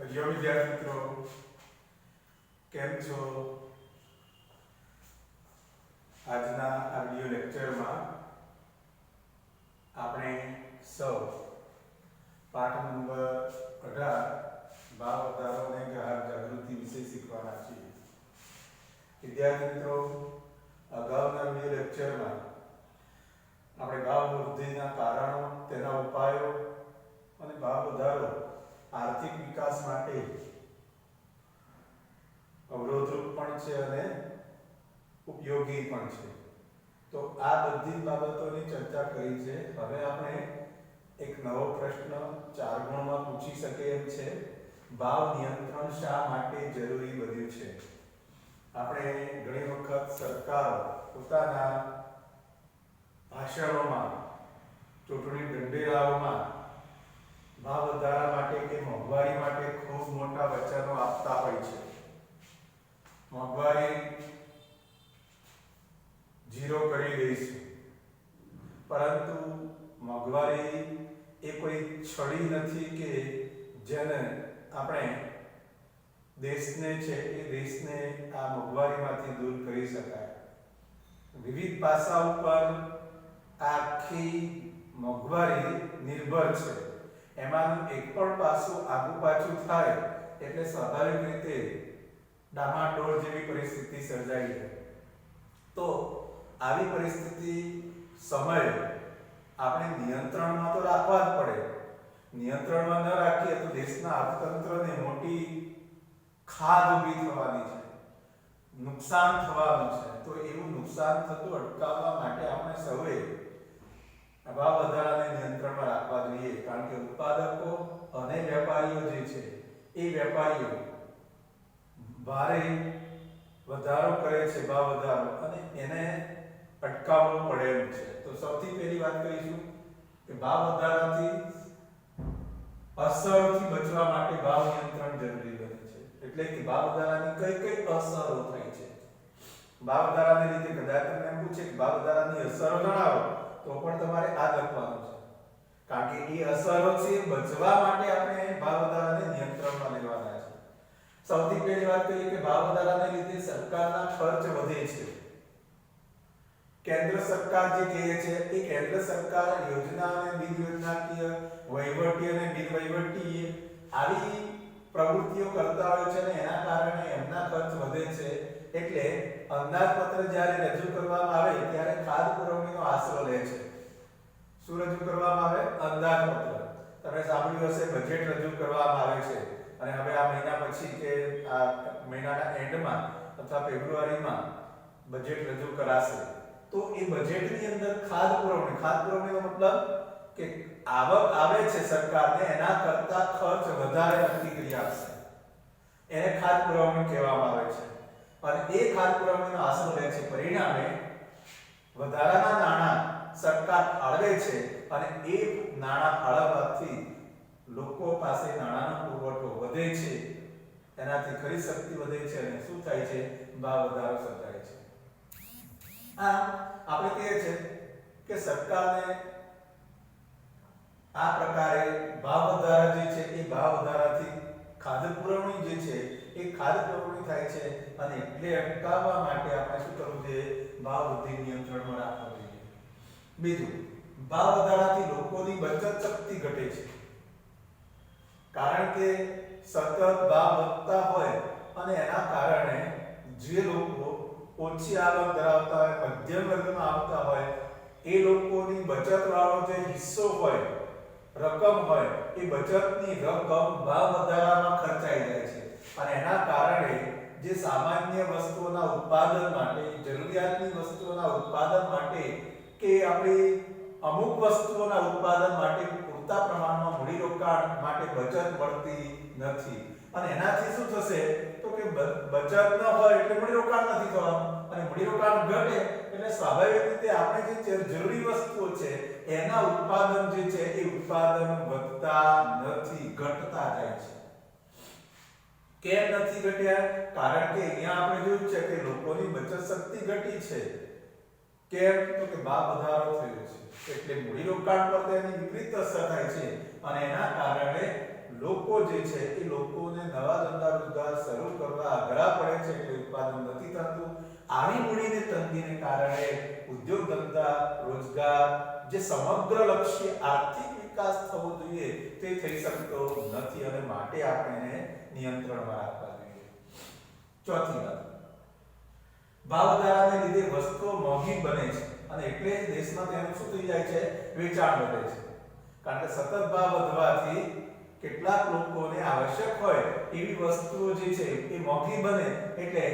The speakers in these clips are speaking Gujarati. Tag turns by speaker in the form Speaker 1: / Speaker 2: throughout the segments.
Speaker 1: પ્રિય વિદ્યાર્થી મિત્રો, કેમ છો? આજના આ વિડિયો લેક્ચરમાં આપણે સૌ પાઠ નંબર 18 ભાવ વધારો અને ગ્રાહક જાગૃતિ વિશે શીખવાના છીએ. વિદ્યાર્થી મિત્રો, અગાઉના વિડિયો લેક્ચરમાં આપણે ભાવ વૃદ્ધિના કારણો, તેના ઉપાયો અને ભાવ વધારો આર્થિક વિકાસ માટે અવરોધરૂપ પણ છે અને ઉપયોગી પણ છે. તો આ બધી બાબતોની ચર્ચા કરી છે. હવે આપણે એક નવો પ્રશ્ન 4 ગુણમાં પૂછી શકીએ એમ છે. ભાવ નિયંત્રણ શા માટે જરૂરી બન્યું છે? આપણે ઘણી વખત સરકાર પોતાના ભાષણોમાં, ચૂંટણી ઢંઢેરાઓમાં ભાવ વધારા માટે કે મોંઘવારી માટે ખૂબ મોટા વચનો આપતા હોય છે. મોંઘવારી ઝીરો કરી દઈશું, પરંતુ મોંઘવારી એ કોઈ છડી નથી કે જેને આપણે દેશને આ મોંઘવારીમાંથી દૂર કરી શકાય. વિવિધ પાસા ઉપર આખી મોંઘવારી નિર્ભર છે. એમાંનું એક પણ પાસું આગુ પાછું થાય એટલે સ્વાભાવિક રીતે ડામાડોળ જેવી પરિસ્થિતિ સર્જાઈ જાય. તો આવી પરિસ્થિતિ સમયે આપણે નિયંત્રણમાં તો રાખવા જ પડે. નિયંત્રણમાં ન રાખીએ તો દેશના અર્થતંત્રને મોટી ખાધ ઊભી થવાની છે, નુકસાન થવાનું છે. તો એવું નુકસાન થતું અટકાવવા માટે આપણે સૌએ ભાવ વધારાને નિયંત્રણમાં રાખવા જોઈએ. કારણ કે ઉત્પાદકો અને વેપારીઓ જે છે એ વેપારીઓ ભારે વધારો કરે છે, ભાવ વધારો, અને એને અટકાવવું પડે એમ છે. તો સૌથી પહેલી વાત કરીશું કે ભાવ વધારાથી અસરથી બચવા માટે ભાવ નિયંત્રણ જરૂરી બને છે. એટલે કે ભાવ વધારાની કઈ અસરો થાય છે. ભાવ વધારાને લીધે કદાચ તમને એમ પૂછે કે ભાવ વધારાની અસરો જણાવો, તો પણ તમારે આ લખવાનું છે. કારણ કે એ અસરોથી બચવા માટે આપણે ભાવ વધારાને નિયંત્રણમાં લેવાના છે. સૌથી પહેલી વાત કરીએ કે ભાવ વધારાને લીધે સરકારના ખર્ચ વધે છે. કેન્દ્ર સરકાર જે કહે છે એ કેન્દ્ર સરકાર યોજના અને બિન યોજનાકીય, વહીવટી અને બિન વહીવટી આવી પ્રવૃત્તિઓ કરતા હોય છે, અને એના કારણે એમના ખર્ચ વધે છે. એટલે અંદાજપત્ર જ્યારે રજૂ કરવામાં આવે ત્યારે ખાદ્ય પુરવણીનો આશરો લે છે. શું રજૂ કરવામાં આવે? અંદાજપત્ર. તમે સાંભળ્યું હશે બજેટ રજૂ કરવામાં આવે છે, અને હવે આ મહિના પછી કે આ મહિનાના એન્ડમાં અથવા ફેબ્રુઆરીમાં બજેટ રજૂ કરાશે. તો એ બજેટની અંદર ખાદ્ય પુરવણીનો મતલબ કે આવક આવે છે સરકારને એના કરતા ખર્ચ વધારે નક્કી કરી આપશે. એને ખાદ્ય પુરવણી કહેવામાં આવે છે. અને એ ખાદ્ય પુરવણીનો આશરો લે છે. પરિણામે વધારાના નાણાં સરકાર ફાળવે છે, અને એ નાણાં ફાળવવાથી લોકો પાસે નાણાંનો પુરવઠો વધે છે, એનાથી ખરીદ શક્તિ વધે છે, અને શું થાય છે? ભાવ વધારો સર્જાય છે. આપણે કહીએ છે કે સરકારને આ પ્રકારે ભાવ વધારા જે છે એ ભાવ વધારાથી ખાદ્ય પુરવણી જે છે એ ખાદ્ય પુરવણી થાય છે, અને એટલે અટકાવવા માટે આપણે શું કરવું જોઈએ? ભાવ વૃદ્ધિ નિયંત્રણમાં રાખવું જોઈએ. બીજું, ભાવ વધારાથી લોકોની બચત શક્તિ ઘટે છે. કારણ કે સતત ભાવ વધતા હોય અને એના કારણે જે લોકો ઓછી આવક ધરાવતા હોય, મધ્યમ વર્ગમાં આવતા હોય, એ લોકોની બચતવાળો જે હિસ્સો હોય, રકમ હોય, એ બચતની રકમ ભાવ વધારામાં ખર્ચાઈ જાય છે. અને એના કારણે જે સામાન્ય વસ્તુઓના ઉત્પાદન માટે, જરૂરિયાતની વસ્તુઓના ઉત્પાદન માટે કે આપણી અમુક વસ્તુઓના ઉત્પાદન માટે પૂરતા પ્રમાણમાં મૂડીરોકાણ માટે બચત મળતી નથી. અને એનાથી શું થશે? તો કે બચત ન હોય એટલે મૂડીરોકાણ નથી થવાનું, અને મૂડીરોકાણ ઘટે એટલે સ્વાભાવિક રીતે આપણે જે જરૂરી વસ્તુઓ છે એના ઉત્પાદન જે છે એ ઉત્પાદન વધતા નથી, ઘટતા જાય છે. કેમ નથી ઘટ્યા? કારણ કે અહીંયા આપણે જોયું છે કે લોકોની બચત શક્તિ ઘટી છે. કેમ? તો કે ભાવ વધારો થયો છે, એટલે મૂડીરોકાણ પર તેની વિપરીત અસર થાય છે, અને એના કારણે લોકો જે છે એ લોકોને નવા ધંધા રોજગાર શરૂ કરવા અઘરા પડે છે એટલે ઉત્પાદન નથી થતું. આવી મૂડીની તંગીને કારણે ઉદ્યોગ ધંધા રોજગાર જે સમગ્રલક્ષી આર્થિક વિકાસ થવો જોઈએ તે થઈ શકતો નથી અને માટે આપણે એને નિયંત્રણમાં રાખવા જોઈએ. ચોથી વાત, ભાવ વધારાને લીધે વસ્તુઓ મોંઘી બને છે અને એટલે જ દેશમાં તેનું શું થઈ જાય છે, વેચાણ વધે છે. કારણ કે સતત ભાવ વધવાથી કેટલાક લોકોને આવશ્યક હોય એવી વસ્તુઓ જે છે એ મોંઘી બને એટલે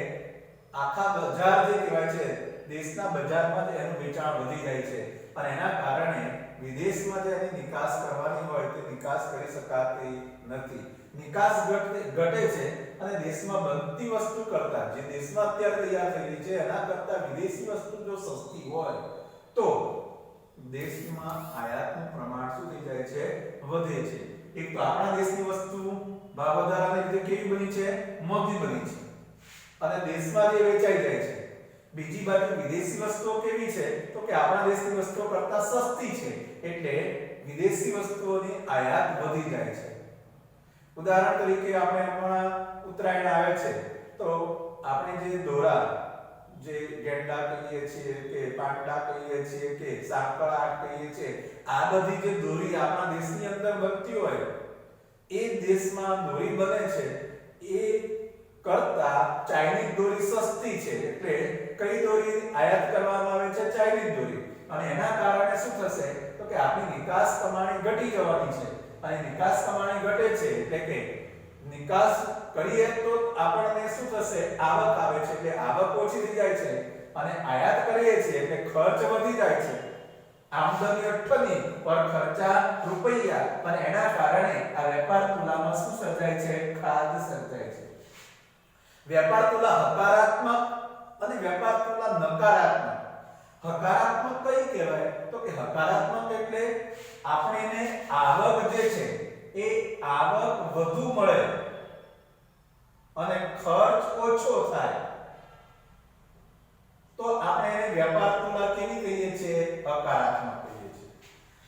Speaker 1: આખા બજાર જે કહેવાય છે દેશના બજારમાં જ એનું વેચાણ વધી જાય છે અને એના કારણે વિદેશમાં જે એની નિકાસ કરવાની હોય તે નિકાસ કરી શકાતી નથી. નિકાસ ઘટે છે અને દેશમાં બનતી વસ્તુ કરતા જે દેશમાં અત્યારે તૈયાર થયેલી છે એના કરતા વિદેશી વસ્તુ જો સસ્તી હોય તો દેશમાં આયાતનું પ્રમાણ શું થઈ જાય છે, વધે છે. એક તો આપણા દેશની વસ્તુ ભાવ વધારાને લીધે કેવી બની છે, મોંઘી બની છે અને દેશમાં જે વેચાઈ જાય છે. બીજી બાજુ વિદેશી વસ્તુઓ કેવી છે તો કે આપણા દેશની વસ્તુઓ કરતા સસ્તી છે એટલે વિદેશી વસ્તુઓની આયાત વધી જાય છે. ઉદાહરણ તરીકે આપણે હમણાં ઉત્તરાયણ આવે છે તો આપણે જે દોરા જે ગેંડા કહીએ છીએ કે પાંડા કહીએ છીએ કે સાંકળા કહીએ છીએ આ બધી જે દોરી આપણા દેશની અંદર બનતી હોય એ દેશમાં દોરી બને છે એ કરતા ચાઇનીઝ દોરી સસ્તી છે એટલે કઈ દોરી આયાત કરવામાં આવે છે, ચાઇનીઝ દોરી. અને એના કારણે શું થશે તો કે આપણી નિકાસ કમાણી ઘટી જવાની છે અને નિકાસ કમાણી ઘટે છે એટલે કે નિકાસ કરીએ તો આપણને શું થશે, આવક આવે છે એટલે આવક ઓછી થઈ જાય છે અને આયાત કરીએ છીએ એટલે ખર્ચ વધી જાય છે. આમદની અઠ્ઠની પર ખર્ચા રૂપિયા અને એના કારણે આ વેપાર તુલામાં શું સર્જાય છે, ખાદ સર્જાય છે. વેપાર તુલા હકારાત્મક અને વેપાર તુલા નકારાત્મક. હકારાત્મક કઈ કહેવાય તો કે હકારાત્મક એટલે આપણને આવક જે છે એ આવક વધુ મળે અને ખર્ચ ઓછો થાય તો આપણે એને વેપાર તુલા કેવી કહીએ છીએ, હકારાત્મક કહીએ છીએ.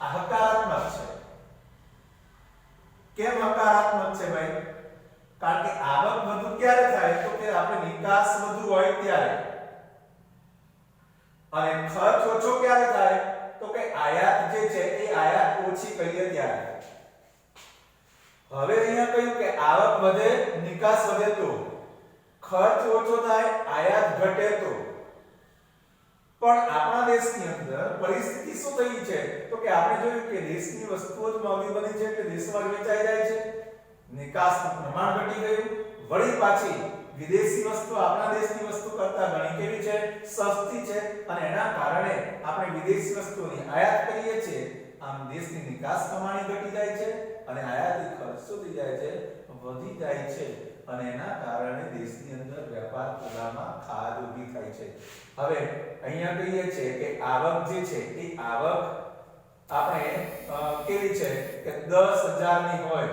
Speaker 1: આ હકારાત્મક છે. કેમ હકારાત્મક છે ભાઈ? કારણ કે આવક વધુ ક્યારે થાય તો કે આપણે નિકાસ વધુ હોય ત્યારે અને ખર્ચ ઓછો ક્યારે થાય તો કે આયાત જે છે એ આયાત ઓછી કરીએ ત્યારે. હવે અહીંયા કહ્યું કે આવક વધે, નિકાસ વધે તો ખર્ચ ઓછો થાય, આયાત ઘટે તો. પણ આપણા દેશની અંદર પરિસ્થિતિ શું થઈ છે તો કે આપણે જોયું કે દેશની વસ્તુઓ જ મોંઘી બની છે એટલે દેશમાં વેચાઈ જાય છે, નિકાસનું પ્રમાણ ઘટી ગયું. વળી પાછી વિદેશી વસ્તુ આપણા દેશની વસ્તુ કરતા ઘણી કેવી છે, સસ્તી છે અને એના કારણે આપણે વિદેશી વસ્તુઓની આયાત કરીએ છીએ. આમ દેશની નિકાસ કમાણી ઘટી જાય છે અને આયાતી ખર્ચ શું થઈ જાય છે, વધી જાય છે અને એના કારણે દેશની અંદર વેપાર તુલામાં ખાદ ઊભી થાય છે. હવે અહીંયા કહીએ છીએ કે આવક જે છે એ આવક આપણે કેવી છે કે 10,000 ની હોય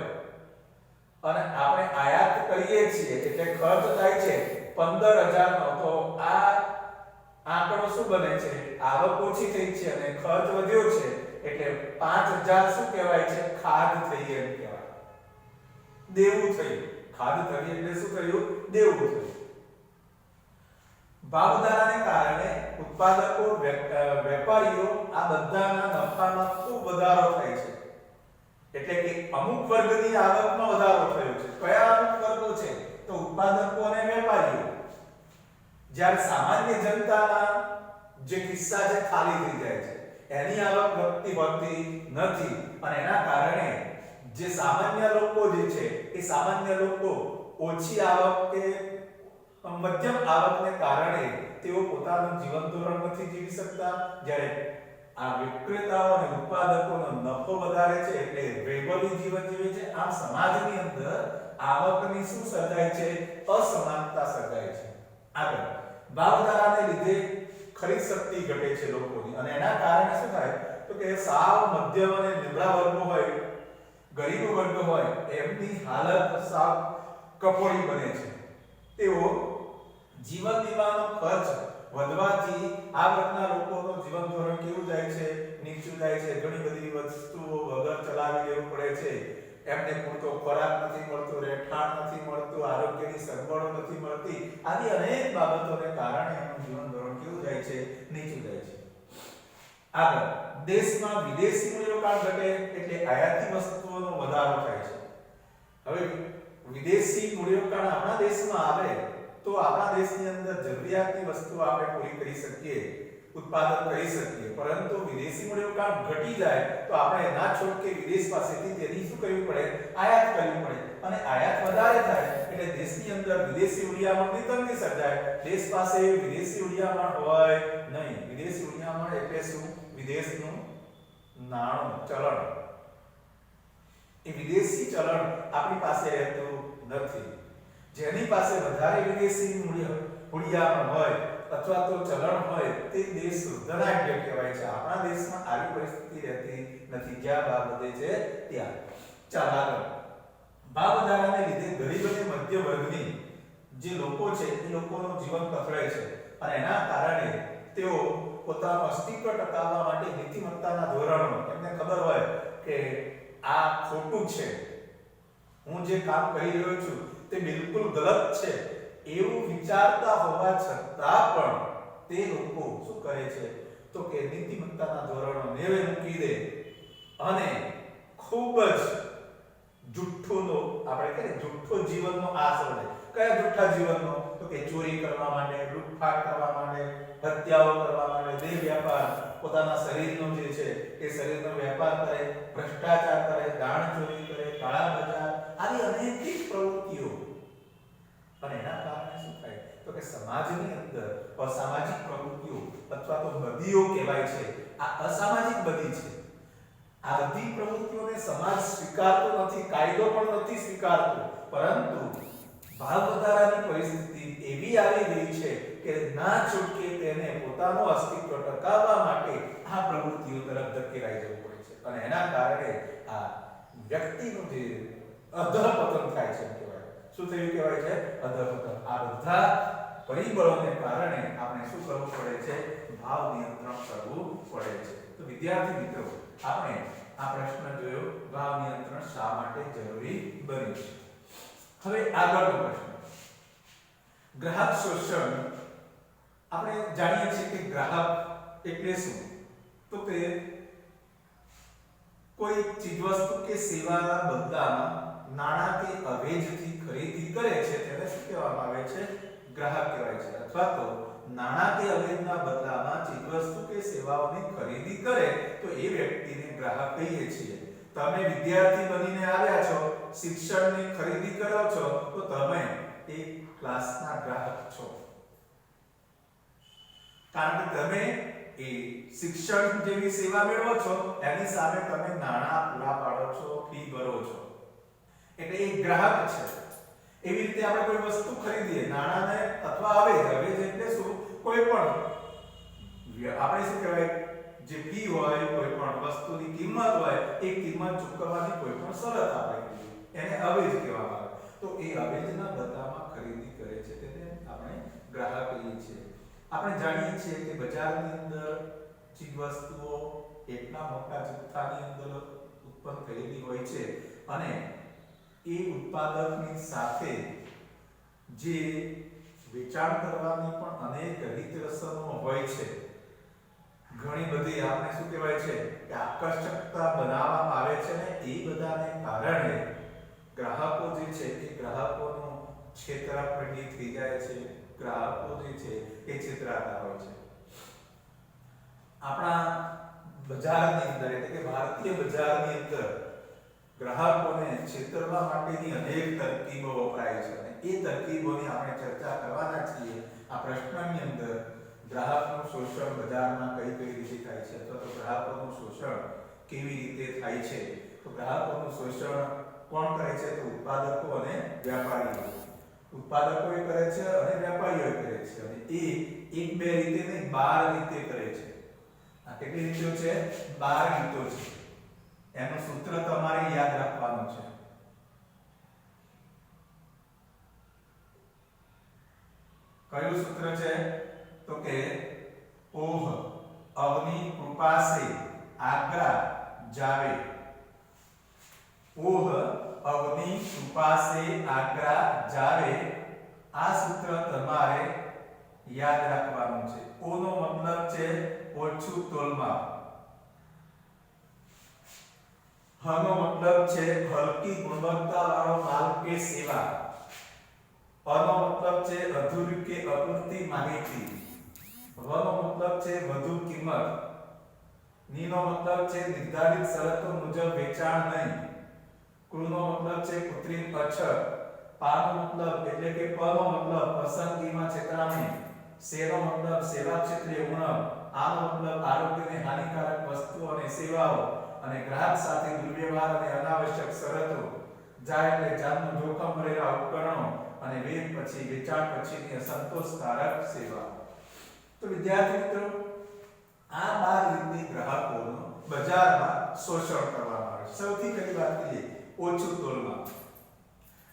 Speaker 1: અને આપણે આયાત કરીએ છીએ એટલે ખર્ચ થાય છે 15,000 નો તો આ આંકડો શું બને છે, આવક ઓછી થઈ છે અને ખર્ચ વધ્યો છે એટલે 5,000 શું કહેવાય છે, ખાદ થઈ એમ કહેવાય, દેવું થયું. ખાદ થઈ એટલે શું થયું, દેવું થયું. ભાવ વધારાને કારણે ઉત્પાદકો વેપારીઓ આ બધાના નફામાં ખૂબ વધારો થાય છે એટલે કે અમુક વર્ગની આવકમાં વધારો થયો છે. કયા અમુક વર્ગો છે તો ઉત્પાદકો અને વેપારીઓ. જ્યારે સામાન્ય જનતાના જે કિસ્સા છે ખાલી થઈ જાય છે, એની આવક વધતી નથી અને એના કારણે જે સામાન્ય લોકો જે છે એ સામાન્ય લોકો ઓછી આવક કે મધ્યમ આવકને કારણે તેઓ પોતાનું જીવન ધોરણ નથી જીવી શકતા. જ્યારે આ વિક્રેતાઓ અને ઉત્પાદકોનો નફો વધારે છે એટલે વૈભવી જીવન જીવે છે. આમ સમાજની અંદર આવકની શું સર્જાય છે, અસમાનતા સર્જાય છે. આગળ ભાવ વધારાને લીધે ખરીદ શક્તિ ઘટે છે લોકોની અને એના કારણે શું થાય તો કે સાવ મધ્યમ અને નિમ્ન વર્ગો હોય, ગરીબ વર્ગ હોય એમની હાલત સાવ કફોડી બને છે. તેઓ જીવન વીમાનો ખર્ચ વધવાથી આ વર્ગના લોકોનું જીવન ધોરણ કેવું જાય છે, નીચું જાય છે. ઘણી બધી વસ્તુઓ વગર ચલાવી લેવું પડે છે. એમને પૂરતો ખોરાક નથી મળતો, રહેઠાણ નથી મળતું, આરોગ્યની સગવડો નથી મળતી, આવી અનેક બાબતોને કારણે એમનું જીવન ધોરણ કેવું જાય છે? નીચું જાય છે. આગળ દેશમાં વિદેશી મૂડીરોકાણ ઘટે એટલે આયાતી વસ્તુઓનો વધારો થાય છે. હવે વિદેશી મૂડીરોકાણ આપણા દેશમાં આવે તો આપણા દેશની અંદર જરૂરિયાતની વસ્તુઓ આપણે પૂરી કરી શકીએ, ઉત્પાદન કરી શકીએ. પરંતુ વિદેશી મૂડીરોકાણ ઘટી જાય તો આપણે ના છોડ કે વિદેશ પાસેથી તેની શું કરવી પડે? આયાત કરવી પડે. અને આયાત વધારે થાય એટલે દેશની અંદર વિદેશી મૂડીયામણની તંગી સર્જાય. દેશ પાસે વિદેશી મૂડીયામણ હોય નહીં. વિદેશી મૂડીયામણ એટલે શું? વિદેશનું નાણું, ચલણ. એ વિદેશી ચલણ આપણી પાસે રહેતું નથી. જેની પાસે વધારે વિદેશી મૂડીયામણ હોય અથવા તો ચલણ હોય તે દેશ ધનાઢ્ય કહેવાય છે. આપણા દેશમાં આવી પરિસ્થિતિ રહેતી નથી. જ્યાં ભાવ વધે છે ત્યાં. ચાલો આગળ. ભાવ વધારાને લીધે ગરીબ અને મધ્ય વર્ગની જે લોકો છે એ લોકોનું જીવન કથળે છે અને એના કારણે તેઓ પોતાનું અસ્તિત્વ ટકાવવા માટે નીતિમત્તાના ધોરણો, એમને ખબર હોય કે આ ખોટું છે, હું જે કામ કરી રહ્યો છું તે બિલકુલ ગલત છે, એવું વિચારતા હોવા છતાં પણ તે લોકો શું કરે છે? તો કે નીતિમત્તાના ધોરણો નેવે મૂકી દે અને ખૂબ જ જુઠ્ઠોનો, આપણે કહીએ જુઠ્ઠો જીવનનો આશરો લે. કયા જુઠ્ઠા જીવનનો? તો કે ચોરી કરવા માટે, લૂંટફાટ કરવા માટે, હત્યાઓ કરવા માટે, દેહ વ્યાપાર, પોતાના શરીરનો જે છે એ શરીરનો વેપાર કરે, ભ્રષ્ટાચાર કરે, દાણચોરી કરે, કાળા બજાર, આવી અનેક પ્રવૃત્તિઓ. અને એના કારણે શું થાય? તો કે સમાજની અંદર અસામાજિક પ્રવૃત્તિઓ અથવા તો બદીઓ કહેવાય છે. આ અસામાજિક બદી છે. આ બધી પ્રવૃત્તિઓને સમાજ સ્વીકારતો નથી, કાયદો પણ નથી સ્વીકારતો. પરંતુ ભાવ વધારાની પરિસ્થિતિ એવી આવી ગઈ છે કે ના છૂટકે તેને પોતાનું અસ્તિત્વ ટકાવવા માટે આ પ્રવૃત્તિઓ તરફ ધકેલાઈ જવું પડે છે. અને એના કારણે આ વ્યક્તિનું જે અધઃપતન થાય છે કહેવાય. શું થયું કહેવાય છે? અધઃપતન. આ બધા પરિબળોને કારણે આપણે શું કરવું પડે છે? ભાવ નિયંત્રણ કરવું પડે છે. તો વિદ્યાર્થી મિત્રો, આપણે આ પ્રશ્ન જોયો, ભાવ નિયંત્રણ શા માટે જરૂરી બન્યું છે. હવે આગળનો પ્રશ્ન, ગ્રાહક શોષણ. આપણે જાણીએ છીએ કે ગ્રાહક એટલે શું? તો કે કોઈ ચીજવસ્તુ કે સેવાના બદલામાં નાણાં કે અવેજથી ખરીદી કરે છે તેને શું કહેવામાં આવે છે? ગ્રાહક કહેવાય છે. અથવા તો નાણાં કે અવેજના બદલામાં ચીજવસ્તુ કે સેવાઓની ખરીદી કરે તો એ વ્યક્તિને ગ્રાહક કહીએ છીએ. તમે વિદ્યાર્થી બનીને આવ્યા છો, શિક્ષણની ખરીદી કરો છો તો તમે એક ક્લાસના ગ્રાહક છો. કારણ કે તમે એ શિક્ષણ જેવી સેવા મેળવો છો, એની સામે તમે નાણાં પૂરા પાડો છો, ફી ભરો છો, એટલે એક ગ્રાહક છે. એવી રીતે આપણે કોઈ વસ્તુ ખરીદીએ, નાણાંને અથવા અવેજ એટલે શું? કોઈ પણ આપણે શું કહેવાય, જે ફી હોય, કોઈ પણ વસ્તુની કિંમત હોય, એ કિંમત ચૂકવવાની કોઈ પણ શરત આપણે કહીએ, એને અવેજ કહેવામાં આવે. તો એ અવેજના બદલામાં ખરીદી કરે છે તેને આપણે ગ્રાહક કહીએ છીએ. આપણે જાણીએ છીએ કે બજારની અંદર ચીજવસ્તુઓ એટલા મોટા જથ્થાની અંદર ઉત્પન્ન થયેલી હોય છે અને એ ઉત્પાદકની સાથે જે વેચાણ કરવાની પણ અનેક રીત રસમો હોય છે. ઘણી બધી આપણે શું કહેવાય છે કે આકર્ષકતા બનાવવામાં આવે છે ને એ બધાને કારણે ગ્રાહકો જે છે એ ગ્રાહકોનું છેતરાપીંડી થઈ જાય છે. ગ્રાહકો જે છે એ છેતરાતા હોય છે. આપણા બજારની અંદર એટલે કે ભારતીય બજારની અંદર ગ્રાહકોને છેતરવા માટેની અનેક તરકીબો વપરાય છે અને એ તરકીબોની આપણે ચર્ચા કરવાના છીએ આ પ્રશ્નની અંદર. ગ્રાહકનું શોષણ બજારમાં કઈ રીતે થાય છે અથવા તો ગ્રાહકોનું શોષણ કેવી રીતે થાય છે? તો ગ્રાહકોનું શોષણ કોણ કરે છે? તો ઉત્પાદકો અને વેપારીઓ. ઉત્પાદકો એ કરે છે અને વેપારીઓ કરે છે અને એ એક બે રીતે નહીં 12 રીતે કરે છે. આ કેટલી રીતો છે? 12 રીતો છે. એનું સૂત્ર તમારે યાદ રાખવાનું છે. કયું સૂત્ર છે? તો કે ઓહ અવની કૃપા સે આગ્રા જાવે. ઓહ અગ્નિ છુપાશે આગ્રા જાવે, આ સૂત્ર તમારે યાદ રાખવાનું છે. ઓ નો મતલબ છે ઓછું તોલમાપ, હ નો મતલબ છે હલકી ગુણવત્તાવાળો માલ કે સેવા, અ નો મતલબ છે અધૂરી કે અપૂરતી માહિતી, વ નો મતલબ છે વધુ કિંમત, ની નો મતલબ છે નિર્ધારિત શરતો મુજબ વેચાણ નહીં, કૃ નો મતલબ છે કૃત્રિમ અછત, પા નો મતલબ એટલે કે પ નો મતલબ પસંદગીમાં છેતરામણી, સે નો મતલબ સેવા ક્ષેત્રે ઉણપ, આ નો મતલબ આરોગ્યને હાનિકારક વસ્તુઓ અને સેવાઓ અને ગ્રાહક સાથે દુર્વ્યવહાર અને અનાવશ્યક શરતો, જા એટલે જાનનું જોખમ ભરેલા ઉપકરણો અને વેદ પછી વેચાણ પછીની અસંતોષકારક સેવા. તો વિદ્યાર્થી મિત્રો, આ 12 રીતે ગ્રાહકોનું બજારમાં શોષણ કરવામાં આવે છે. સૌથી પહેલી વાત કરીએ ઓછું તોલમાપ.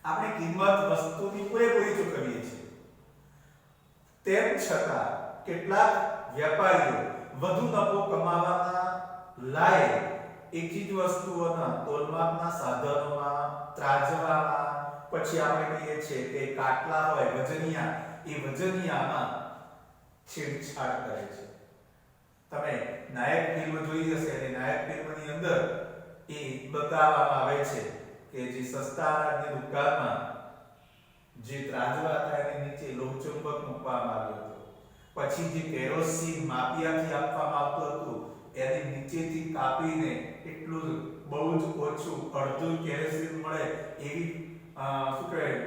Speaker 1: આપણે કિંમત વસ્તુની પૂરેપૂરી ચૂકવીએ છીએ, તેમ છતાં કેટલાક વેપારીઓ વધુ નફો કમાવાના લાયક એક ચીજ વસ્તુઓના તોલમાપના સાધનોમાં, ત્રાજવામાં, પછી આપણે કહીએ છીએ કે કાટલા હોય વજનિયા, એ વજનિયામાં છેડછાડ કરે છે. તમે નાયક ફિલ્મ જોઈ હશે અને નાયક ફિલ્મની અંદર એ બતાવવામાં આવે છે કે જે સસ્તા અનાજની દુકાનમાં જે ત્રાજવા હતા એની નીચે લોહચુંબક મૂકવામાં આવ્યો હતો, પછી જે કેરોસીન માફિયાથી આપવામાં આવતું હતું એની નીચેથી કાપીને એટલું બહુ જ ઓછું અડધું કેરોસીન મળે એવી શું કહેવાય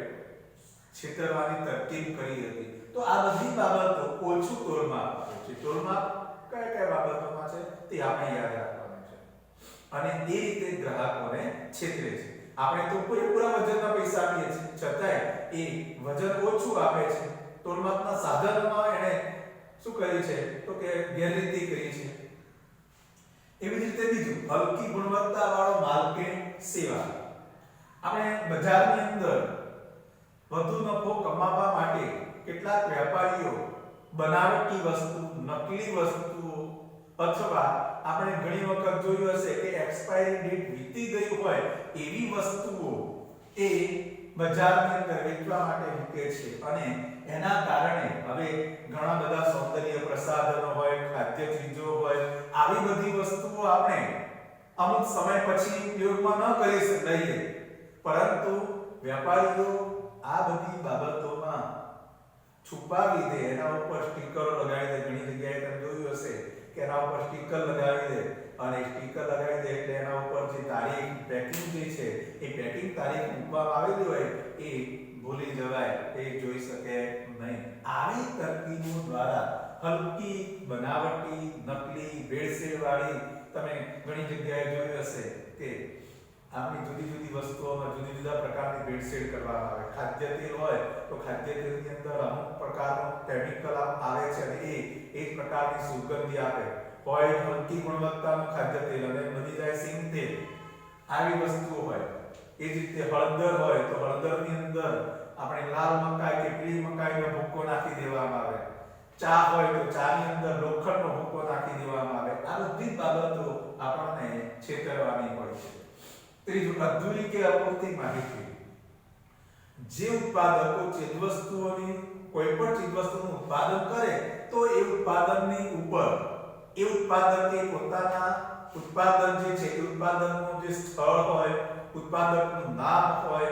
Speaker 1: છેતરવાની તરકીબ કરી હતી. તો આ બધી બાબતો ઓછું તોલમાપ છે. તોલમાપ કયા કયા બાબતોમાં છે તે આપણે યાદ રાખવાનું છે, અને એ રીતે ગ્રાહકોને છેતરે છે. આપણે તો પૂરેપૂરા વજનના પૈસા આપીએ છીએ, છતાંય એ વજન ઓછું આપે છે. તોલમાપના સાધનોમાં એને શું કરી છે તો કે ગેરરીતિ કરી છે. એવી જ રીતે બીજું હલકી ગુણવત્તાવાળો માલ કે સેવા. આપણે બજારની અંદર વધુ નફો કમાવવા માટે કેટલાક વેપારીઓ બનાવટી વસ્તુ, નકલી વસ્તુઓ અથવા આપણે ઘણી વખત જોયું હશે કે એક્સપાયરી ડેટ વીતી ગઈ હોય એવી વસ્તુઓ એ બજારની અંદર વેચવા માટે મૂકે છે, અને એના કારણે હવે ઘણા બધા સૌંદર્ય પ્રસાધનો હોય, ખાદ્ય ચીજો હોય, આવી બધી વસ્તુઓ આપણે અમુક સમય પછી ઉપયોગમાં ન કરી શકીએ, પરંતુ વેપારીઓ આ બધી બાબતોમાં છુપાવી દે, એના ઉપર સ્ટીકરો લગાવી દે. ઘણી જગ્યાએ તમે જોયું હશે કે એના ઉપર સ્ટીકર લગાવી દે, અને સ્ટીકર લગાવી દે એટલે એના ઉપર જે તારીખ, પેકિંગ જે છે એ પેકિંગ તારીખ મૂકવામાં આવેલી હોય એ ભૂલી જવાય, એ જોઈ શકે નહીં. આવી તરકીબો દ્વારા હલકી, બનાવટી, નકલી, ભેળસેળવાળી તમે ઘણી જગ્યાએ જોયું હશે કે આપણી જુદી જુદી વસ્તુઓમાં જુદી જુદા પ્રકારની ભેળસેળ કરવામાં આવે. ખાદ્ય તેલ હોય તો ખાદ્ય તેલની અંદર અમુક પ્રકારનું કેમિકલ આવે છે અને એ જ પ્રકારની સુગંધી આપે. હોય હલકી ગુણવત્તાનું ખાદ્ય તેલ અને બની જાય સિંગ તેલ, આવી વસ્તુઓ હોય. એ જ રીતે હળદર હોય તો હળદરની અંદર આપણે લાલ મકાઈ કે પીળી મકાઈનો ભૂકો નાખી દેવામાં આવે. ચા હોય તો ચાની અંદર લોખંડનો ભૂકો નાખી દેવામાં આવે. આ બધી બાબતો આપણને છેતરવાની હોય છે. ત્રીજું અધૂરી કે અપૂરતી માહિતી. જે ઉત્પાદકો ચીજવસ્તુઓની કોઈ પણ ચીજવસ્તુનું ઉત્પાદન કરે તો એ ઉત્પાદનની ઉપર એ ઉત્પાદકે પોતાના ઉત્પાદન જે છે એ ઉત્પાદનનું જે સ્થળ હોય, ઉત્પાદકનું નામ હોય,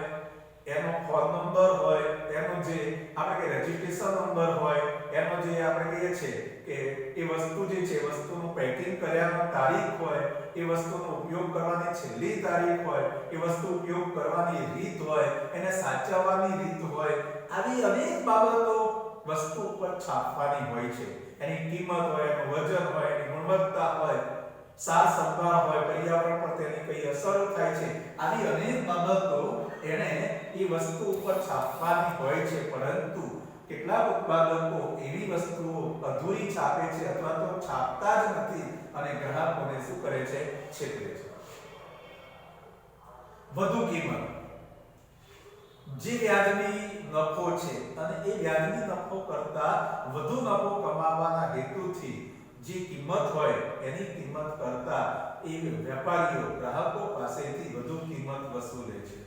Speaker 1: એનો ફોન નંબર હોય, એનો જે આપણે કે રજિસ્ટ્રેશન નંબર હોય, એનો જે આપણે કહીએ છીએ કે એ વસ્તુ જે છે વસ્તુનું પેકિંગ કર્યાનો તારીખ હોય, એ વસ્તુનો ઉપયોગ કરવાની છેલ્લી તારીખ હોય, એ વસ્તુ ઉપયોગ કરવાની રીત હોય, એને સાચવવાની રીત હોય, આવી અનેક બાબતો વસ્તુ ઉપર છાપવાની હોય છે. એની કિંમત હોય, એનું વજન હોય, એની ગુણવત્તા હોય, સાર સંભાળ હોય, પર્યાવરણ પર તેની કઈ અસર થાય છે, આવી અનેક બાબતો એને એ વસ્તુ ઉપર છાપવાની હોય છે. પરંતુ કેટલાક ઉત્પાદકો એવી વસ્તુઓ અધૂરી છાપે છે અથવા તો છાપતા જ નથી અને ગ્રાહકોને શું કરે છે? છેતરે છે. વધુ કિંમત. જે વ્યાજબી નફો છે અને એ વ્યાજબી નફો કરતા વધુ નફો કમાવાના હેતુથી જે કિંમત હોય એની કિંમત કરતા એ વેપારીઓ ગ્રાહકો પાસેથી વધુ કિંમત વસૂલે છે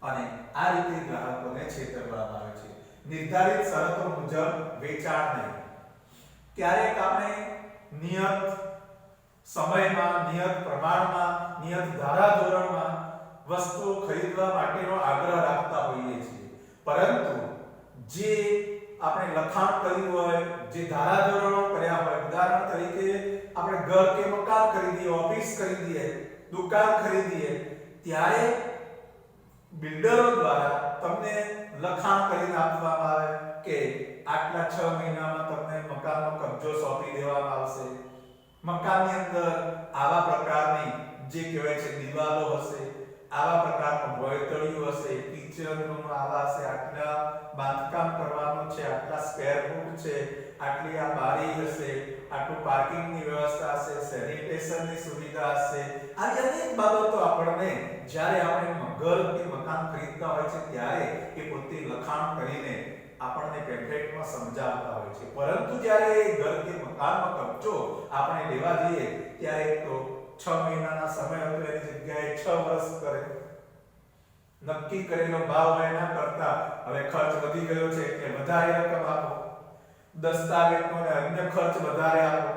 Speaker 1: અને આ રીતે ગ્રાહકોને છેતરવામાં આવે છે. નિર્ધારિત શરતો મુજબ વેચાણ નહીં. ક્યારેક આપણે નિયત સમયમાં, નિયત પ્રમાણમાં, નિયત ધારાધોરણમાં વસ્તુઓ ખરીદવા માટેનો આગ્રહ રાખતા હોઈએ છીએ, પરંતુ જે આપણે લખાણ કર્યું હોય, જે ધારાધોરણો કર્યા હોય, ઉદાહરણ તરીકે આપણે ઘર કે મકાન ખરીદીએ, ઓફિસ ખરીદીએ, દુકાન ખરીદીએ, ત્યારે બિલ્ડરો દ્વારા તમને લખાણ કરીને આપવામાં આવે કે આટલા 6 મહિનામાં તમને મકાનનો કબજો સોંપી દેવામાં આવશે. મકાનની અંદર આવા પ્રકારની જે કહેવાય છે દિવાલો હશે, આવા પ્રકારનું ભોયતળિયું હશે, કિચનનું આવા હશે, આટલા બાંધકામ કરવાનું છે, આટલા સ્ક્વેર ફૂટ છે, આટલી આ બારી હશે, આટલું પાર્કિંગની વ્યવસ્થા હશે, સેનિટેશનની સુવિધા હશે. આ અનેક બાબતો આપણને જ્યારે આપણે ઘર કે મકાન ખરીદતા હોય છે ત્યારે એ પોતે લખાણ કરીને આપણને પેમ્ફલેટમાં સમજાવતા હોય છે, પરંતુ જ્યારે ઘર કે મકાનનો કબજો આપણે લેવા જઈએ ત્યારે તો 6 મહિનાના સમય હતો એની જગ્યાએ 6 વર્ષ કરે. નક્કી કરેલો ભાવ હોય એના કરતા હવે ખર્ચ વધી ગયો છે એટલે વધારે રકમ આપો, દસ્તાવેજનો અને અન્ય ખર્ચ વધારે આપો.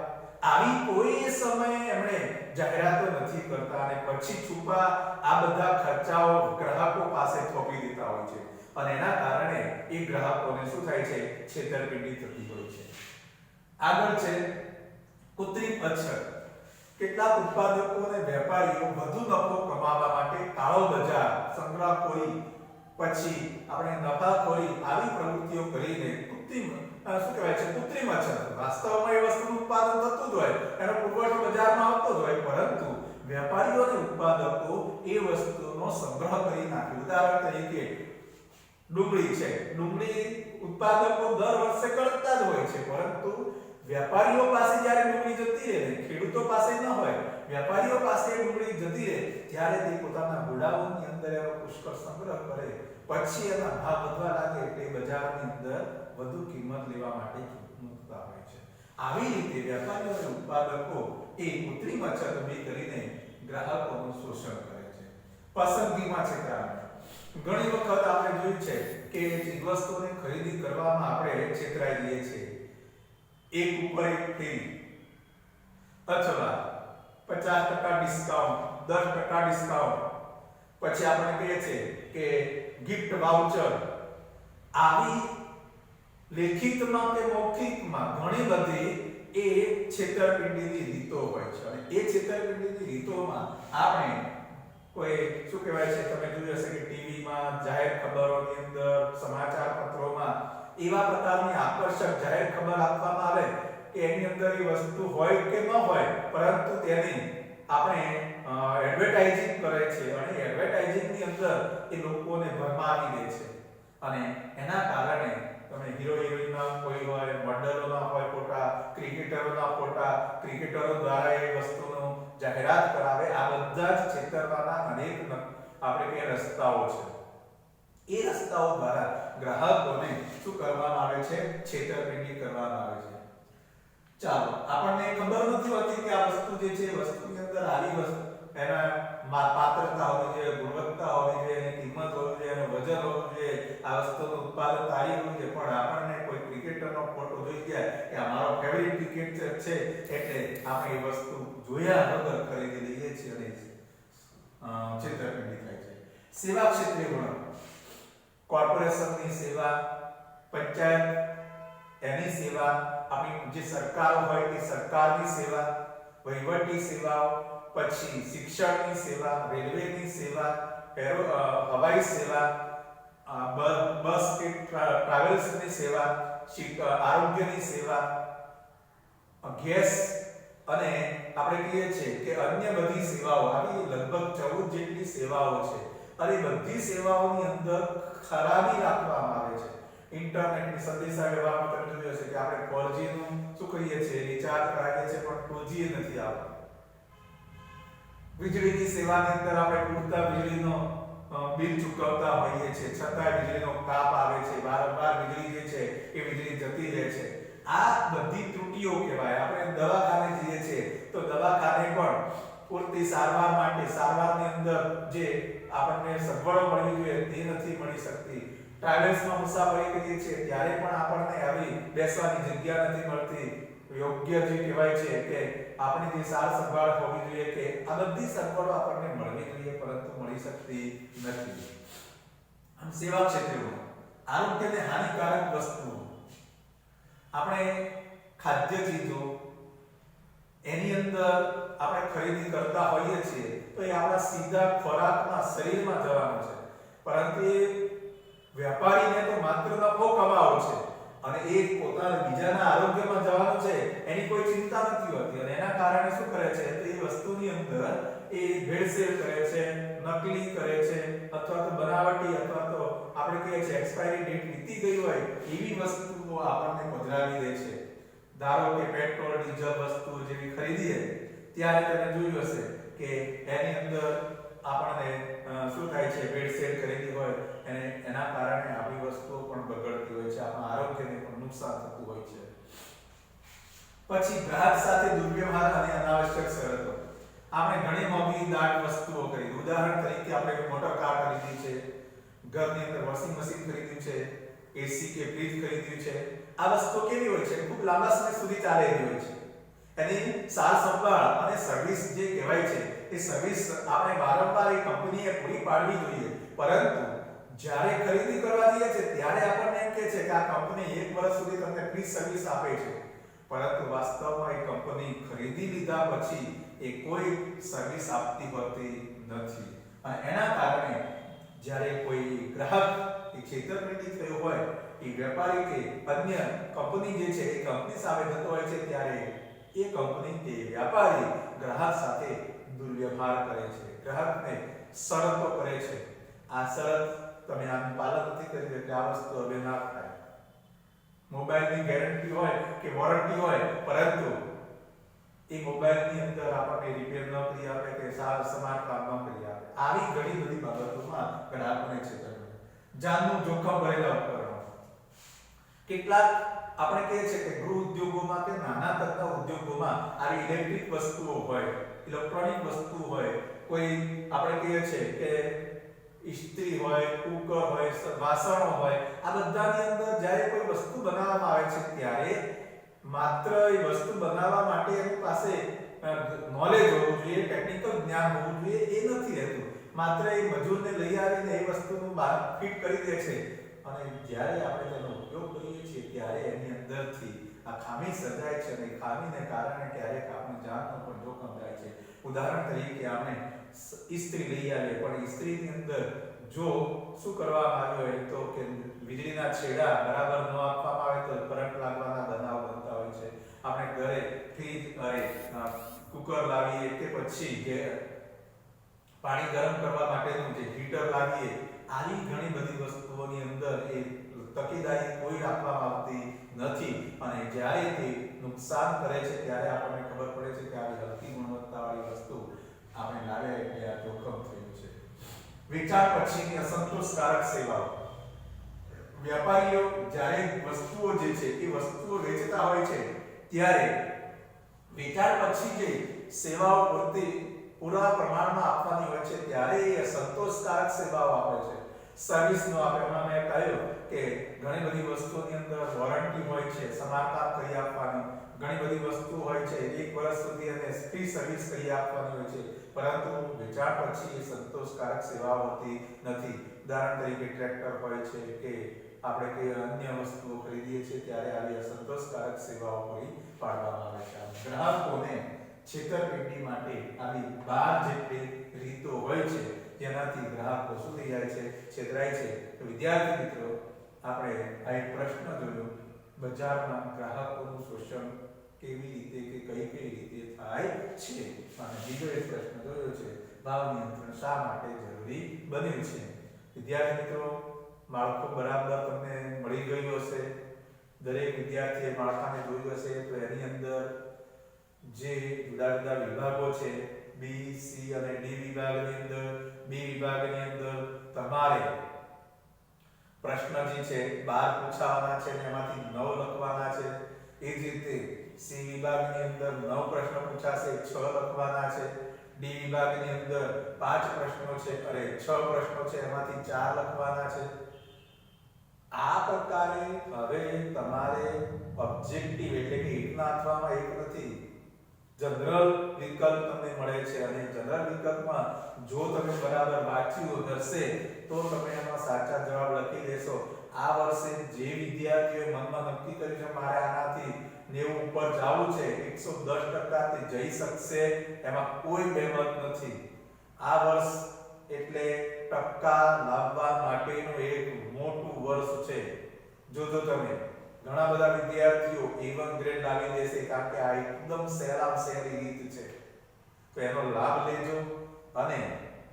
Speaker 1: આવી કોઈ સમયે એમણે જાહેરાતો નથી કરતા અને પછી છુપા આ બધા ખર્ચાઓ ગ્રાહકો પાસે થોપી દેતા હોય છે અને એના કારણે એ ગ્રાહકોને શું થાય છે? છેતરપિંડી થતી હોય છે. આગળ છે કૃત્રિમ અછત. કેટલાક ઉત્પાદકો અને વેપારીઓ વધુ નફો કમાવા માટે કાળો બજાર, સંગ્રહખોરી, પછી આપણે નફાખોરી આવી પ્રવૃત્તિઓ કરીને કૃત્રિમ અછત, વાસ્તવમાં એ વસ્તુનું ઉત્પાદન થતું જ હોય, એનો પુરવઠો બજારમાં આવતો જ હોય, પરંતુ વેપારીઓ અને ઉત્પાદકો એ વસ્તુનો સંગ્રહ કરી નાખે. ઉદાહરણ તરીકે ડુંગળી છે, ડુંગળી ઉત્પાદકો દર વર્ષે કરતા જ હોય છે, પરંતુ વેપારીઓ પાસે જ્યારે ડુંગળી જતી રહે, ખેડૂતો પાસે ન હોય, વેપારીઓ પાસે ડુંગળી જતી રહે ત્યારે તે પોતાના ગોડાઉનની અંદર એનો પુષ્કળ સંગ્રહ કરે, પછી એના ભાવ વધવા લાગે એટલે બજારની અંદર વધુ કિંમત લેવા માટે મૂકતા હોય છે. આવી રીતે વેપારીઓ અને ઉત્પાદકો એ કૃત્રિમ અછત ઊભી કરીને ગ્રાહકોનું શોષણ કરે છે. પસંદગીમાં છે કારણ. ઘણી વખત આપણે જોયું છે કે ચીજવસ્તુઓની ખરીદી કરવામાં આપણે છેતરાઈ જઈએ છીએ. એક ઉપર એક ફ્રી અથવા 50% ડિસ્કાઉન્ટ, 10% ડિસ્કાઉન્ટ, પછી આપણે કહીએ છીએ કે ગિફ્ટ વાઉચર. આવી લેખિતમાં કે મૌખિકમાં ઘણી બધી એ છેતરપિંડીની રીતો હોય છે અને એ છેતરપિંડીની રીતોમાં આપણે કોઈ શું કહેવાય છે, તમે જોયું હશે કે ટીવીમાં, જાહેર ખબરોની અંદર, સમાચાર પત્રોમાં એવા પ્રકારની આકર્ષક જાહેર ખબર આપવામાં આવે કે એની અંદર એ વસ્તુ હોય કે ન હોય, પરંતુ તેની આપણે એડવર્ટાઇઝિંગ કરે છે અને એડવર્ટાઇઝિંગની અંદર એ લોકોને ભરમાવી દે છે અને એના કારણે તમે હીરો હિરોઈનના કોઈ હોય, મોડેલોના હોય ફોટા, ક્રિકેટરોના ફોટા, ક્રિકેટરો દ્વારા એ વસ્તુનો જાહેરાત કરાવે. આ બધા જ છેતરવાના અનેક આપણે કે રસ્તાઓ છે. એ રસ્તાઓ દ્વારા ગ્રાહકોને શું કરવામાં આવે છે? છેતરપિંડી કરવામાં આવે છે. ચાલો, આપણને ખબર નથી હોતી કે આ વસ્તુ જે છે, વસ્તુની અંદર આવી વસ્તુ એના પાત્રતા હોવી જોઈએ, ગુણવત્તા હોવી જોઈએ, એની કિંમત હોવી જોઈએ, એનું વજન હોવું જોઈએ, આ વસ્તુનું ઉત્પાદન તારી હોવું જોઈએ, પણ આપણને કોઈ ક્રિકેટરનો ફોટો જોઈ ગયા કે આ મારો ફેવરિટ ક્રિકેટર છે એટલે આપણે એ વસ્તુ જોયા વગર ખરીદી લઈએ છીએ અને છેતરપિંડી થાય છે. સેવા ક્ષેત્રે ગુણ. કોર્પોરેશનની સેવા, પંચાયત એની સેવા, આપણી જે સરકારો હોય તે સરકારની સેવા, વહીવટી સેવાઓ, પછી શિક્ષણની સેવા, રેલવેની સેવા, હવાઈ સેવા, બસ કે ટ્રાવેલ્સની સેવા, આરોગ્યની સેવા, ગેસ અને આપણે કહીએ છીએ કે અન્ય બધી સેવાઓ. આવી લગભગ 14 જેટલી સેવાઓ છે અને બધી સેવાઓની અંદર ખરાબી રાખવામાં આવે છે. ઇન્ટરનેટની સંદેશાવ્યવહારમાં તમે જોયું હશે કે આપણે 4G નું શું કહીએ છીએ, રિચાર્જ કરાવીએ છીએ પણ 2G નથી આવતું. વીજળીની સેવાની અંદર આપણે પૂરતા વીજળીનો બિલ ચૂકવતા હોઈએ છીએ, છતાં વીજળીનો કાપ આવે છે, વારંવાર વીજળી જે છે એ વીજળી જતી રહે છે. આ બધી ત્રુટિઓ કહેવાય. આપણે દવાખાને જઈએ છીએ તો દવાખાને પણ પૂરતી સારવાર માટે સારવારની અંદર જે આપણને સગવડો મળવી જોઈએ તે નથી મળી શકતી. ટ્રાવેલ્સમાં મુસાફરી કરીએ છીએ ત્યારે પણ આપણને આવી બેસવાની જગ્યા નથી મળતી. યોગ્ય જે કહેવાય છે કે આપણી જે સાર સંભાળ હોવી જોઈએ કે આ બધી સગવડો આપણને મળવી જોઈએ પરંતુ મળી શકતી નથી. આમ સેવા ક્ષેત્રમાં આરોગ્યને હાનિકારક વસ્તુઓ આપણે ખાદ્ય ચીજો એની અંદર આપણે ખરીદી કરતા હોઈએ છીએ તો એ આપણા સીધા ખોરાકમાં શરીરમાં જવાનું છે પરંતુ એ વેપારીને તો માત્ર નફો કમાવો છે અને એ પોતાના બીજાના આરોગ્યમાં જવાનું છે એની કોઈ ચિંતા નથી હોતી અને એના કારણે શું કરે છે તો એ વસ્તુની અંદર એ ભેળસેળ કરે છે, નકલી કરે છે અથવા તો બનાવટી અથવા તો આપણે કહીએ છીએ એક્સપાયરી ડેટ વીતી ગઈ હોય એવી વસ્તુઓ આપણને પધરાવી દે છે. ધારો કે પેટ્રોલ ડીઝલ વસ્તુ જેવી ખરીદીએ ત્યારે તમે જોયું હશે કે એની અંદર આપણને શું થાય છે ભેળસેળ કરેલી હોય અને એના કારણે આપણી વસ્તુઓ પણ બગડતી હોય છે, આપણા આરોગ્યને પણ નુકસાન થતું હોય છે. પછી ગ્રાહક સાથે દુર્વ્યવહાર અને અનાવશ્યક શરતો. આપણે ઘણી મોંઘી દાટ વસ્તુઓ ખરીદી. ઉદાહરણ તરીકે આપણે મોટર કાર ખરીદી છે, ઘરની અંદર વોશિંગ મશીન ખરીદ્યું છે, એસી કે ફ્રીજ ખરીદ્યું છે. આ વસ્તુ કેવી હોય છે ખૂબ લાંબા સમય સુધી ચાલે એવી હોય છે. એની સાર સંભાળ અને સર્વિસ જે કહેવાય છે એ સર્વિસ આપણે વારંવાર એ કંપનીએ પૂરી પાડવી જોઈએ. પરંતુ જ્યારે ખરીદી કરવા જઈએ છે ત્યારે આપણને એમ કહે છે કે આ કંપની 1 વર્ષ સુધી તમને ફ્રી સર્વિસ આપે છે પરંતુ વાસ્તવમાં એ કંપની ખરીદી લીધા પછી એ કોઈ સર્વિસ આપતી હોતી નથી અને એના કારણે જ્યારે કોઈ ગ્રાહક એ છેતરપિંડી થયો હોય એ વેપારી કે અન્ય કંપની જે છે એ કંપની સામે થતો હોય છે ત્યારે એ કંપની કે વ્યાપારી ગ્રાહક સાથે દુર્વ્યવહાર કરે છે, ગ્રાહકને શરતો કરે છે. આ શરત તમે આનું પાલન નથી કરી એટલે આ વસ્તુ હવે ના થાય. મોબાઈલની ગેરંટી હોય કે વોરંટી હોય પરંતુ એ મોબાઈલની અંદર આપણને રિપેર ન કરી આપે કે સાર સમારકામ ન કરી આપે. આવી ઘણી બધી બાબતોમાં ગ્રાહકોને છેતરપિંડી. જાનનું જોખમ ભરેલા ઉપકરણો. કેટલાક આપણે કહીએ છીએ કે ગૃહ ઉદ્યોગોમાં કે નાના કદના ઉદ્યોગોમાં આવી ઇલેક્ટ્રિક વસ્તુઓ હોય, ઇલેક્ટ્રોનિક વસ્તુ હોય, કોઈ આપણે કહીએ છીએ કે ઇસ્ત્રી હોય, કુકર હોય, વાસણો હોય, આ બધાની અંદર જ્યારે કોઈ વસ્તુ બનાવવામાં આવે છે ત્યારે માત્ર એ વસ્તુ બનાવવા માટે એની પાસે નોલેજ હોવું જોઈએ, ટેકનિકલ જ્ઞાન હોવું જોઈએ એ નથી રહેતું. માત્ર એ મજૂરને લઈ આવીને એ વસ્તુનું ફિટ કરી દે છે અને જ્યારે આપણે તેનો ઉપયોગ કરીએ છીએ ત્યારે એની અંદરથી આ ખામી સર્જાય છે અને ખામીને કારણે ક્યારેક આપણી જાનનો પણ જોખમ થાય છે. ઉદાહરણ તરીકે આપણે ઇસ્ત્રી લઈ આવીએ પણ ઇસ્ત્રીની અંદર જો શું કરવામાં આવ્યું હોય તો કે વીજળીના છેડા બરાબર ન આપવામાં આવે તો કરંટ લાગવાના બનાવ બનતા હોય છે. આપણે ઘરે ફ્રીજ કુકર લાવીએ કે પછી કે પાણી ગરમ કરવા માટેનું જે હીટર લાવીએ, આવી ઘણી બધી વસ્તુઓની અંદર એ તકેદારી કોઈ રાખવામાં આવતી નથી અને જ્યારે તે નુકસાન કરે છે ત્યારે આપણને ખબર પડે છે કે આવી હલકી ગુણવત્તાવાળી વસ્તુ આપણે લાવ્યા એટલે આ જોખમ થયું છે. વેચાણ પછીની અસંતોષકારક સેવાઓ. વેપારીઓ જ્યારે વસ્તુઓ જે છે એ વસ્તુઓ વેચતા હોય છે ત્યારે વેચાણ પછી જે સેવાઓ પૂરા પ્રમાણમાં આપવાની હોય છે ત્યારે એ સંતોષકારક સેવાઓ આપે છે. સર્વિસનો આપણે હમણાં મેં કહ્યું કે ઘણી બધી વસ્તુઓની અંદર વોરંટી હોય છે, સમારકામ કરી આપવાની, ઘણી બધી વસ્તુ હોય છે 1 વર્ષ સુધી એને ફ્રી સર્વિસ કરી આપવાની હોય છે પરંતુ વેચાણ પછી એ સંતોષકારક સેવાઓ હોતી નથી. ઉદાહરણ તરીકે ટ્રેક્ટર હોય છે કે આપણે કોઈ અન્ય વસ્તુઓ ખરીદીએ છીએ ત્યારે આવી અસંતોષકારક સેવાઓ પૂરી પાડવામાં આવે છે. ગ્રાહકોને છેતરપિંડી માટે આવી 12 જેટલી રીતો હોય છે જેનાથી ગ્રાહકો શું થઈ જાય છે, છેતરાય છે. તો વિદ્યાર્થી મિત્રો આપણે આ એક પ્રશ્ન જોયો, બજારમાં ગ્રાહકોનું શોષણ કેવી રીતે કે કઈ રીતે થાય છે અને બીજો એક પ્રશ્ન જોયો છે ભાવ નિયંત્રણ શા માટે જરૂરી બન્યું છે. વિદ્યાર્થી મિત્રો માળખું બરાબર તમને મળી ગયું હશે. દરેક વિદ્યાર્થીએ માળખાને જોયું હશે તો એની અંદર જે જુદા જુદા વિભાગો છે બી, સી અને ડી વિભાગની અંદર બી વિભાગની અંદર તમારે પ્રશ્ન જે છે 12 પૂછાવાના છે અને એમાંથી 9 લખવાના છે. એ જ રીતે સી વિભાગની અંદર 9 પ્રશ્નો પૂછાશે, 6 લખવાના છે. ડી વિભાગની અંદર 5 પ્રશ્નો છે, અરે 6 પ્રશ્નો છે, એમાંથી 4 લખવાના છે. આ પ્રકારે હવે તમારે ઓબ્જેક્ટિવ એટલે કે એકના અથવામાં એક નથી, જનરલ વિકલ્પ તમને મળે છે અને જનરલ વિકલ્પમાં જો તમે બરાબર વાંચ્યું હશે તો તમે એમાં સાચા જવાબ લખી દેશો. આ વર્ષે જે વિદ્યાર્થીઓએ મનમાં નક્કી કર્યું છે મારે આનાથી 90 ઉપર જવું છે, 110% તે જઈ શકશે, એમાં કોઈ બહેમત નથી. આ વર્ષ એટલે ટકા લાવવા માટેનું એક મોટું વર્ષ છે. જોજો તમે ઘણા બધા વિદ્યાર્થીઓ A1 ગ્રેડ લાવી દેશે કારણ કે આ એકદમ સહેલામાં સહેલી રીત છે. તો એનો લાભ લેજો અને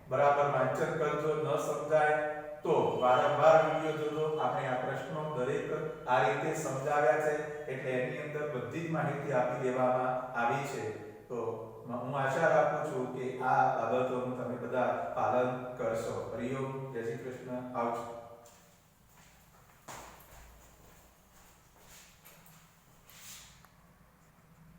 Speaker 1: બરાબર વાંચન કરજો. ન સમજાય તો વારંવાર વિડિયો જોજો. આપણે આ પ્રશ્નો દરેક આ રીતે સમજાવ્યા છે એટલે એની અંદર બધી જ માહિતી આપી દેવામાં આવી છે. તો હું આશા રાખું છું કે આ બાબતોનું તમે બધા પાલન કરશો. હરિઓમ, જય શ્રી કૃષ્ણ, આવજો.